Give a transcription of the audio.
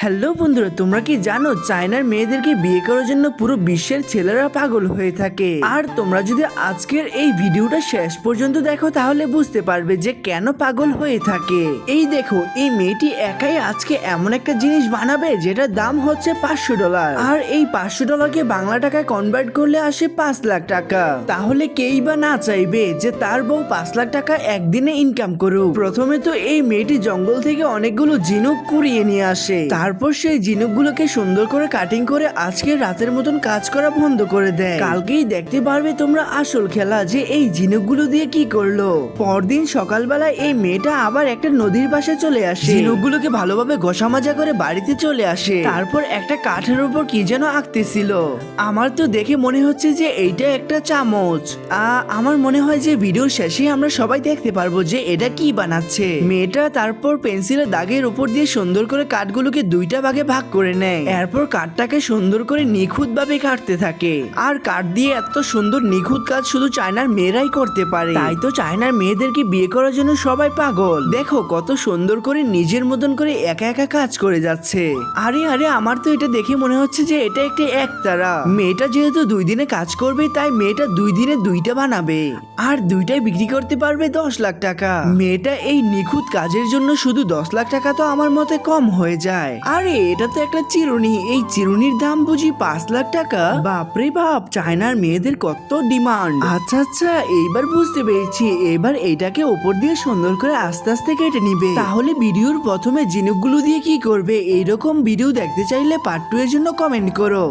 Hello বন্ধুরা, তোমরা কি জানো চায়নার মেয়েদেরকে বিয়ে করার জন্য পুরো বিশ্বের ছেলেরা পাগল হয়ে থাকে। আর তোমরা যদি আজকের এই ভিডিওটা শেষ পর্যন্ত দেখো তাহলে বুঝতে পারবে যে কেন পাগল হয়ে থাকে। এই দেখো, এই মেয়েটি একাই আজকে এমন একটা জিনিস বানাবে যেটার দাম হচ্ছে $500, আর এই $500কে বাংলা টাকায় কনভার্ট করলে আসে 5 লাখ টাকা। তাহলে কেই বা না চাইবে যে তার বউ 5 লাখ টাকা একদিনে ইনকাম করুক। প্রথমে তো এই মেয়েটি জঙ্গল থেকে অনেকগুলো ঝিনুক কুড়িয়ে নিয়ে আসে, তারপর সেই ঝিনুকগুলোকে সুন্দর করে কাটিং করে আজকে রাতের মতন কাজ করা বন্ধ করে দেয়। কালকেই দেখতে পারবে তোমরা আসল খেলা যে এই ঝিনুকগুলো দিয়ে কি করলো। পরদিন সকালবেলা এই মেয়েটা আবার একটা নদীর পাশে চলে আসে, ঝিনুকগুলোকে ভালোভাবে ঘষা মাজা করে বাড়িতে চলে আসে। তারপর একটা কাঠের উপর কি যেন আঁকতেছিল। আমার তো দেখে মনে হচ্ছে যে এইটা একটা চামচ। আমার মনে হয় যে ভিডিওর শেষে আমরা সবাই দেখতে পারবো যে এটা কি বানাচ্ছে। মেয়েটা তারপর পেন্সিলের দাগের উপর দিয়ে সুন্দর করে কাঠগুলোকে দুইটা ভাগে ভাগ করে নেয়। এরপর কাঠটাকে সুন্দর করে নিখুঁত ভাবে কাটতে থাকে। আর কাঠ দিয়ে এত সুন্দর নিখুঁত কাজ শুধু চায়নার মেয়েরাই করতে পারে, তাই তো চায়নার মেয়েদেরকে বিয়ে করার জন্য সবাই পাগল। দেখো কত সুন্দর করে নিজের মতন করে একা একা কাজ করে যাচ্ছে। আরে আরে, আমার তো এটা দেখে মনে হচ্ছে যে এটা একটা একতারা। মেয়েটা যেহেতু 2 দিনে কাজ করবে তাই মেয়েটা 2 দিনে 2টা বানাবে, আর 2টাই বিক্রি করতে পারবে 10 লাখ টাকা। মেয়েটা এই নিখুঁত কাজের জন্য শুধু 10 লাখ টাকা তো আমার মতে কম হয়ে যায়। আরে এটা তো একটা চিরুনি, এই চিরুনির দাম বুঝি 5 লাখ টাকা। বাপরে বাপ, চায়নার মেয়েদের কত ডিমান্ড। আচ্ছা আচ্ছা, এইবার বুঝতে পেরেছি। এবার এইটাকে উপর দিয়ে সুন্দর করে আস্তে আস্তে কেটে নিবে। তাহলে ভিডিওর প্রথমে ঝিনুকগুলো দিয়ে কি করবে? এইরকম ভিডিও দেখতে চাইলে পার্ট 2 এর জন্য কমেন্ট করো।